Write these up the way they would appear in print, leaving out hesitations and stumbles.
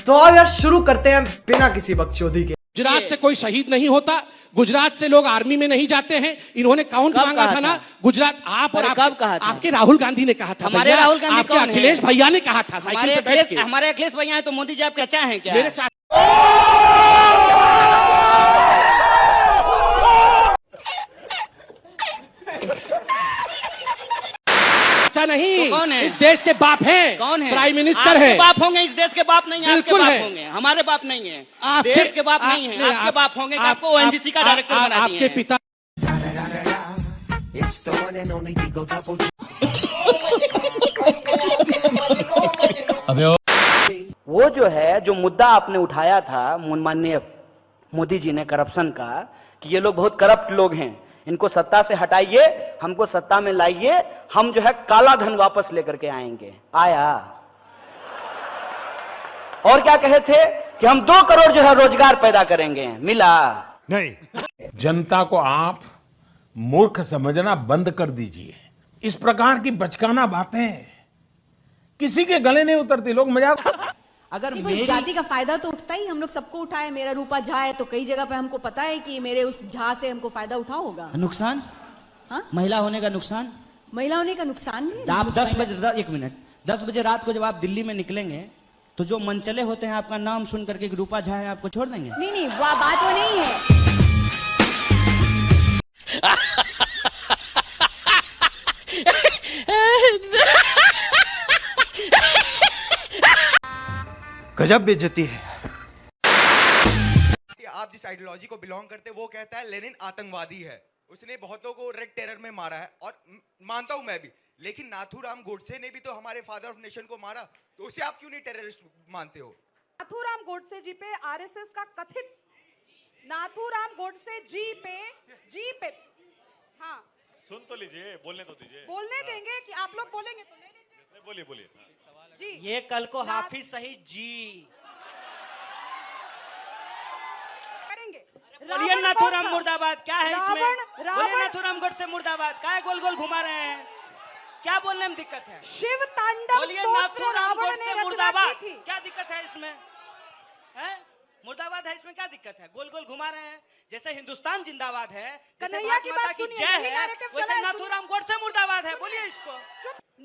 तो आओ यार शुरू करते हैं बिना किसी बकचोदी के। गुजरात से कोई शहीद नहीं होता, गुजरात से लोग आर्मी में नहीं जाते हैं। इन्होंने काउंट मांगा था ना गुजरात। आप और आपके राहुल गांधी ने कहा था। हमारे राहुल गांधी आपके अखिलेश भैया ने कहा था साइकिल पे बैठ के। हमारे अखिलेश भैया हैं तो मोदी जी आपके चाचा हैं क्या? मेरे चाचा नहीं, तो कौन है? इस देश के बाप हैं। कौन है? प्राइम मिनिस्टर है। बाप होंगे, इस देश के बाप नहीं है। आपके बिल्कुल बाप है। होंगे, हमारे बाप नहीं है। आपके देश के बाप नहीं है, आपके बाप होंगे। आपको ओएनजीसी का डायरेक्टर बना दिए आपके हैं। पिता वो जो है, जो मुद्दा आपने उठाया था माननीय मोदी जी ने करप्शन का, कि ये लोग बहुत करप्ट लोग हैं, इनको सत्ता से हटाइए, हमको सत्ता में लाइए, हम जो है काला धन वापस लेकर के आएंगे। आया। और क्या कहे थे कि हम 2 करोड़ जो है रोजगार पैदा करेंगे, मिला नहीं। जनता को आप मूर्ख समझना बंद कर दीजिए। इस प्रकार की बचकाना बातें किसी के गले नहीं उतरती। लोग मजाक अगर मेरी जाति का फायदा तो उठता ही, हम लोग सबको उठाए। मेरा रूपा झा है तो कई जगह पे हमको पता है कि मेरे उस झा से हमको फायदा उठा होगा। नुकसान? हाँ? महिला होने का नुकसान? महिला होने का नुकसान नहीं। आप 10 बजे, एक मिनट, 10 बजे रात को जब आप दिल्ली में निकलेंगे तो जो मनचले होते हैं आपका नाम सुन करके रूपा झा है आपको छोड़ देंगे? नहीं, वो बात वो नहीं है। गजब बेइज्जती है। आप जिस आइडियोलॉजी को बिलोंग करते हैं वो कहता है लेनिन आतंकवादी है, उसने बहुतों को रेड टेरर में मारा है, और मानता हूं मैं भी, लेकिन नाथूराम गोडसे ने भी तो हमारे फादर ऑफ नेशन को मारा, तो उसे आप क्यों नहीं टेररिस्ट मानते हो? नाथूराम गोडसे जी पे आरएसएस का कथित, नाथूराम गोडसे जी पे हाँ सुन तो लीजिए, बोलने तो दीजिए। बोलने देंगे कि आप लोग बोलेंगे तो ले लीजिए। बोलिए बोलिए जी। ये कल को हाफिज सही जी करेंगे। बोलिए नाथूराम मुर्दाबाद। क्या है इसमें? रावण बोलिए नाथूराम गोडसे मुर्दाबाद। क्या है गोल गोल घुमा रहे हैं? क्या बोलने में दिक्कत है? शिव तांडव बोलिए स्तोत्र नाथूराम रावण ने गोडसे रचना मुर्दाबाद। की थी। क्या दिक्कत है इसमें? है मुर्दाबाद है, इसमें क्या दिक्कत है? गोल गोल घुमा रहे हैं। जैसे हिंदुस्तान जिंदाबाद है, जैसे कन्हैया की भारत माता बात की सुनिए, जय यही है, narrative चला वैसे है, नाथूराम गोडसे मुर्दाबाद है। बोलिए इसको।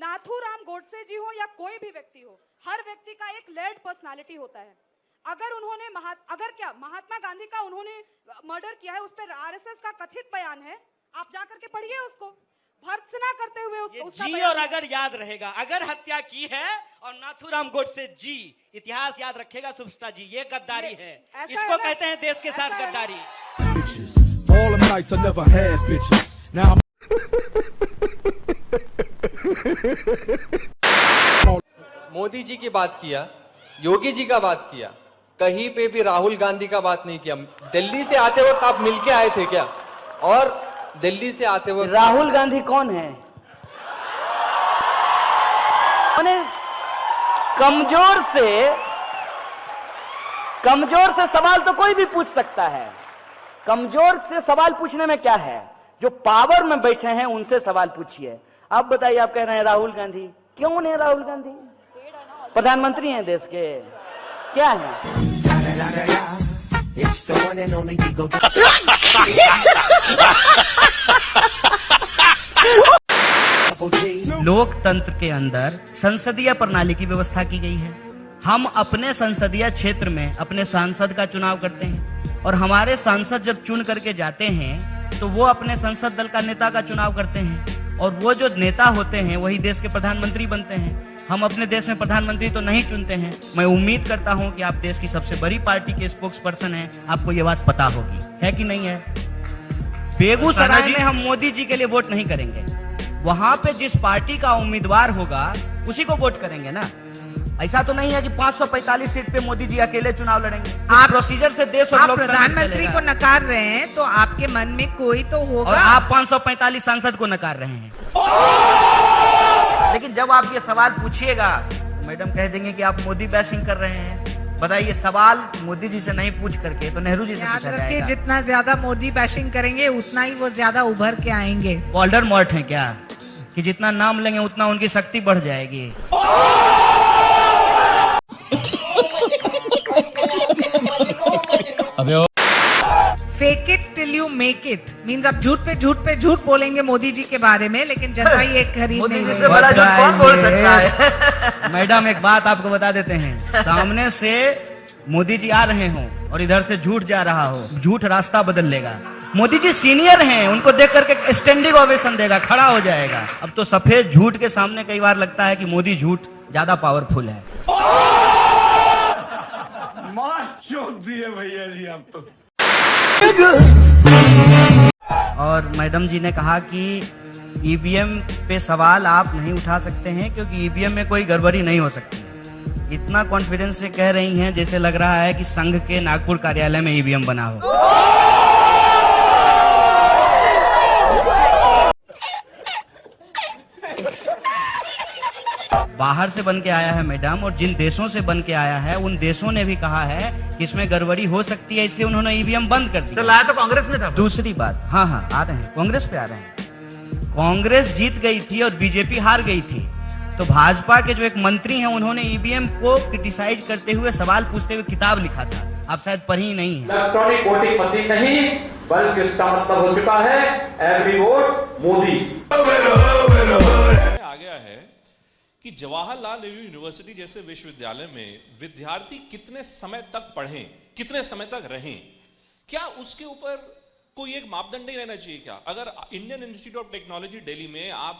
नाथूराम गोडसे जी हो या कोई भी व्यक्ति हो, हर व्यक्ति का एक लेड पर्सनालिटी होता है। अगर उन्होंने महात्मा गांधी का उन्होंने मर्डर किया है, उस पर आरएसएस का कथित बयान है, आप जाकर के पढ़िए उसको, भर्त्सना करते हुए उसको। जी और अगर याद रहेगा, अगर हत्या की है और नाथूराम गोडसे जी, इतिहास याद रखेगा सुपस्टार जी, ये गद्दारी है। इसको कहते हैं देश के साथ गद्दारी। मोदी जी की बात किया, योगी जी का बात किया, कहीं पे भी राहुल गांधी का बात नहीं किया। दिल्ली से आते वक्त आप मिलके आए थे क्या? और दिल्ली से आते वक्त राहुल गांधी कौन है? कमजोर से सवाल तो कोई भी पूछ सकता है। कमजोर से सवाल पूछने में क्या है? जो पावर में बैठे हैं उनसे सवाल पूछिए। आप बताइए, आप कह रहे हैं राहुल गांधी, क्यों है राहुल गांधी? प्रधानमंत्री हैं देश के, क्या है? लोकतंत्र के अंदर संसदीय प्रणाली की व्यवस्था की गई है। हम अपने संसदीय क्षेत्र में अपने सांसद का चुनाव करते हैं, और हमारे सांसद जब चुन करके जाते हैं तो वो अपने संसद दल का नेता का चुनाव करते हैं, और वो जो नेता होते हैं वही देश के प्रधानमंत्री बनते हैं। हम अपने देश में प्रधानमंत्री तो नहीं चुनते हैं। मैं उम्मीद करता हूं कि आप देश की सबसे बड़ी पार्टी के स्पोक्स पर्सन हैं, आपको ये बात पता होगी, है कि नहीं है? बेगूसराय में हम मोदी जी के लिए वोट नहीं करेंगे, वहां पे जिस पार्टी का उम्मीदवार होगा उसी को वोट करेंगे ना। ऐसा तो नहीं है कि 545 सीट पे मोदी जी अकेले चुनाव लड़ेंगे। आप प्रोसीजर से देश और प्रधानमंत्री को नकार रहे हैं तो आपके मन में कोई तो होगा, और आप 545 सांसद को नकार रहे हैं। लेकिन जब आप ये सवाल पूछिएगा तो मैडम कह देंगे कि आप मोदी बैशिंग कर रहे हैं। बताइए, सवाल मोदी जी से नहीं पूछ करके तो नेहरू जी से पूछा जाएगा। जितना ज्यादा मोदी बैशिंग करेंगे उतना ही वो ज्यादा उभर के आएंगे। वोल्डेमॉर्ट है क्या कि जितना नाम लेंगे उतना उनकी शक्ति बढ़ जाएगी? Fake it till you make it means आप झूठ पे झूठ बोलेंगे मोदी जी के बारे में, लेकिन जनता ये खरीद मोदी नहीं जी रही से है। बड़ा झूठ कौन बोल सकता है? मैडम एक बात आपको बता देते हैं, सामने से मोदी जी आ रहे हों और इधर से झूठ जा रहा हो, झूठ रास्ता बदल लेगा। मोदी जी सीनियर हैं, उनको देख करके स्टैंडिंग ओवेशन देगा, खड़ा हो जाएगा। अब तो सफेद झूठ के सामने कई बार लगता है कि मोदी झूठ ज्यादा पावरफुल है। भैया जी आप तो। और मैडम जी ने कहा कि ईवीएम पे सवाल आप नहीं उठा सकते हैं क्योंकि ईवीएम में कोई गड़बड़ी नहीं हो सकती है। इतना कॉन्फिडेंस से कह रही हैं जैसे लग रहा है कि संघ के नागपुर कार्यालय में ईवीएम बना हो। बाहर से बन के आया है मैडम, और जिन देशों से बन के आया है उन देशों ने भी कहा है कि इसमें गड़बड़ी हो सकती है, इसलिए उन्होंने ईवीएम बंद कर दिया। लाया तो कांग्रेस ने था। दूसरी बात, हाँ आ रहे हैं, कांग्रेस पे आ रहे हैं। कांग्रेस जीत गई थी और बीजेपी हार गई थी, तो भाजपा के जो एक मंत्री हैं उन्होंने ईवीएम को क्रिटिसाइज करते हुए, सवाल पूछते हुए किताब लिखा था, आप शायद पढ़ी ही नहीं है। इलेक्ट्रॉनिक वोटिंग मशीन नहीं, बल्कि इसका मतलब हो चुका है एवरी वोट मोदी। आ गया है कि जवाहरलाल नेहरू यूनिवर्सिटी जैसे विश्वविद्यालय में विद्यार्थी कितने समय तक पढ़ें, कितने समय तक रहें, क्या उसके ऊपर कोई एक मापदंड नहीं रहना चाहिए क्या? अगर Indian institute of technology Delhi में आप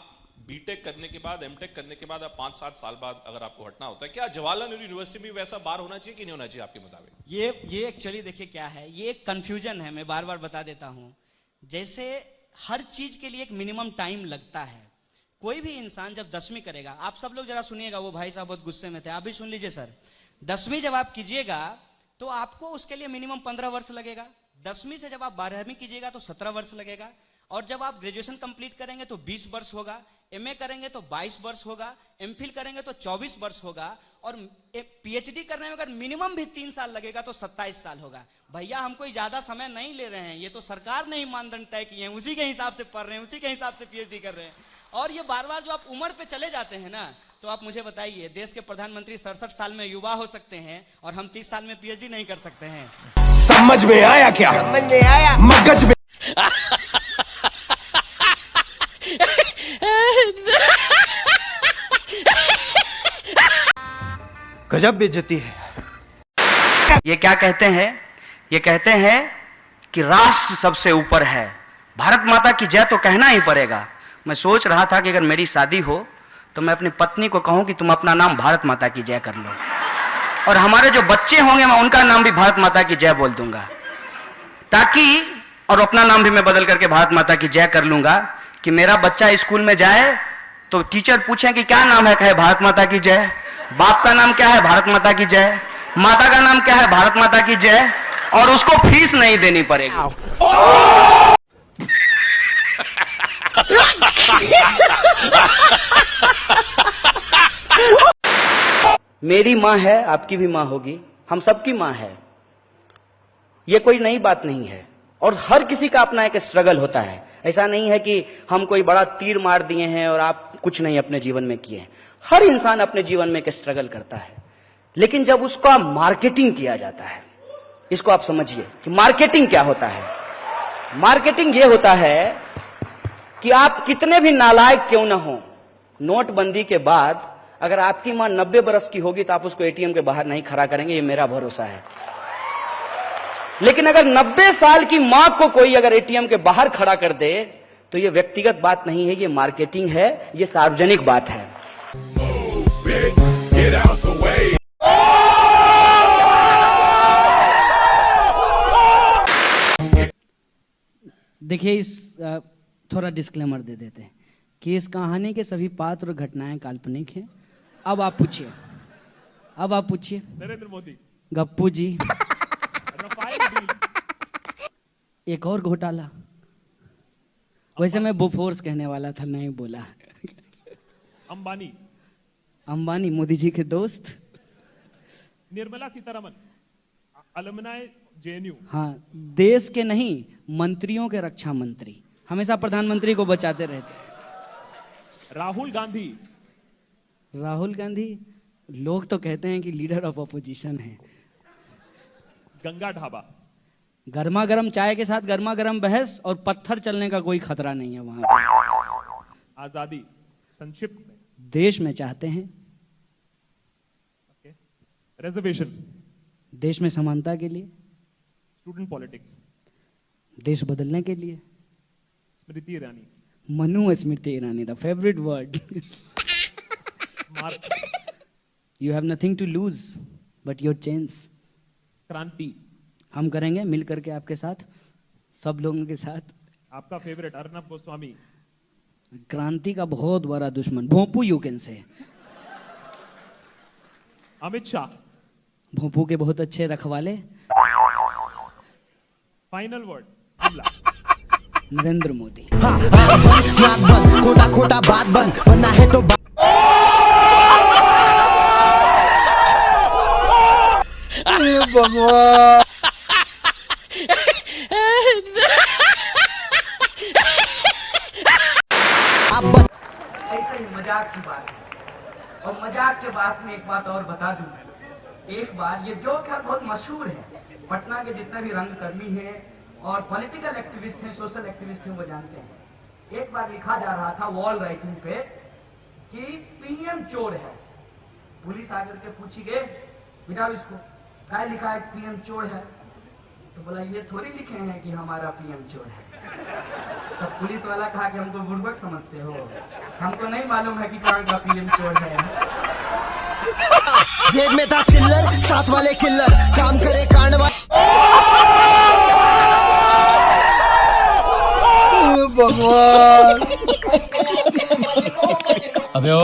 बीटेक करने के बाद, एमटेक करने के बाद, आप 5-7 साल बाद अगर आपको हटना होता है, क्या जवाहरलाल नेहरू यूनिवर्सिटी में वैसा बार होना चाहिए कि नहीं होना चाहिए आपके मुताबिक? ये एक्चुअली देखिए क्या है, ये एक कंफ्यूजन है, मैं बार बार बता देता हूं। जैसे हर चीज के लिए एक मिनिमम टाइम लगता है। कोई भी इंसान जब 10वीं करेगा, आप सब लोग जरा सुनिएगा, वो भाई साहब बहुत गुस्से में थे, आप भी सुन लीजिए सर। 10वीं जब आप कीजिएगा तो आपको उसके लिए मिनिमम 15 वर्ष लगेगा। 10वीं से जब आप 12वीं कीजिएगा तो 17 वर्ष लगेगा, और जब आप ग्रेजुएशन कंप्लीट करेंगे तो 20 वर्ष होगा, एमए करेंगे तो 22 वर्ष होगा, एमफिल करेंगे तो 24 वर्ष होगा, और पीएचडी करने में अगर मिनिमम भी 3 साल लगेगा तो 27 साल होगा। भैया हम कोई ज्यादा समय नहीं ले रहे हैं, ये तो सरकार ने ही मानदंड तय किए हैं, उसी के हिसाब से पढ़ रहे हैं, उसी के हिसाब से पीएचडी कर रहे हैं। और ये बार बार जो आप उम्र पे चले जाते हैं ना, तो आप मुझे बताइए, देश के प्रधानमंत्री 67 साल में युवा हो सकते हैं और हम 30 साल में पीएचडी नहीं कर सकते हैं। समझ में आया क्या? समझ में आया, मगज में। गजब बेइज्जती है। ये क्या कहते हैं? ये कहते हैं कि राष्ट्र सबसे ऊपर है, भारत माता की जय तो कहना ही पड़ेगा। मैं सोच रहा था कि अगर मेरी शादी हो तो मैं अपनी पत्नी को कहूं कि तुम अपना नाम भारत माता की जय कर लो, और हमारे जो बच्चे होंगे मैं उनका नाम भी भारत माता की जय बोल दूंगा, ताकि, और अपना नाम भी मैं बदल करके भारत माता की जय कर लूंगा, कि मेरा बच्चा स्कूल में जाए तो टीचर पूछे कि क्या नाम है, कहे भारत माता की जय। बाप का नाम क्या है? भारत माता की जय। माता का नाम क्या है? भारत माता की जय। और उसको फीस नहीं देनी पड़ेगी। मेरी माँ है, आपकी भी माँ होगी, हम सबकी माँ है, ये कोई नई बात नहीं है। और हर किसी का अपना एक स्ट्रगल होता है। ऐसा नहीं है कि हम कोई बड़ा तीर मार दिए हैं और आप कुछ नहीं अपने जीवन में किए हैं। हर इंसान अपने जीवन में एक स्ट्रगल करता है, लेकिन जब उसका मार्केटिंग किया जाता है, इसको आप समझिए कि मार्केटिंग क्या होता है। मार्केटिंग ये होता है कि आप कितने भी नालायक क्यों ना हो, नोटबंदी के बाद अगर आपकी मां 90 बरस की होगी तो आप उसको एटीएम के बाहर नहीं खड़ा करेंगे, ये मेरा भरोसा है। लेकिन अगर 90 साल की मां को कोई अगर एटीएम के बाहर खड़ा कर दे तो ये व्यक्तिगत बात नहीं है, ये मार्केटिंग है, ये सार्वजनिक बात है। देखिए, इस थोड़ा डिस्क्लेमर दे देते हैं कि इस कहानी के सभी पात्र और घटनाएं काल्पनिक हैं। अब आप पूछिए, नरेंद्र मोदी, गप्पू जी, एक और घोटाला, वैसे मैं बोफोर्स कहने वाला था, नहीं बोला। अंबानी मोदी जी के दोस्त, निर्मला सीतारमन, अलमनाय जेएनयू। हाँ, देश के नहीं, मंत्रियों के रक्षा मंत्री, हमेशा प्रधानमंत्री को बचाते रहते। राहुल गांधी लोग तो कहते हैं कि लीडर ऑफ अपोजिशन है। गंगा ढाबा, गर्मा गर्म चाय के साथ गर्मा गर्म बहस और पत्थर चलने का कोई खतरा नहीं है वहां पे। आजादी संक्षिप्त में देश में चाहते हैं रिजर्वेशन, देश में समानता के लिए, स्टूडेंट पॉलिटिक्स, देश बदलने के लिए। Smriti Irani, Manu Smriti Irani, the favourite word. You have nothing to lose but your change. क्रांति, हम करेंगे मिल करके आपके साथ, सब लोगों के साथ। आपका फेवरेट अर्नब गोस्वामी, क्रांति का बहुत बड़ा दुश्मन, भोंपू you can say. Amit Shah, भोंपू के बहुत अच्छे रखवाले। Final word, Narendra Modi. खोटा खोटा बात बंद बनना है तो भगवान। ऐसे ही मजाक की बात है। और मजाक के बाद में एक बात और बता दूं, एक बार ये जोक है बहुत मशहूर है, पटना के जितने भी रंगकर्मी हैं और पॉलिटिकल एक्टिविस्ट हैं, सोशल एक्टिविस्ट हैं, वो जानते हैं। एक बार लिखा जा रहा था वॉल राइटिंग पे कि पीएम चोर है। पुलिस आकर के पूछी गए, बिना इसको क्या लिखा है पीएम चोर है? तो बोला ये थोड़ी लिखे हैं कि हमारा पीएम चोर है। तो पुलिस वाला कहा कि हमको बुर्बक समझते हो, हमको नहीं मालूम है कि कहाँ का पीएम चोर है। जेब में था चिल्लर, साथ वाले किल्लर, काम करे कांडवा। भगवान। अबे ओ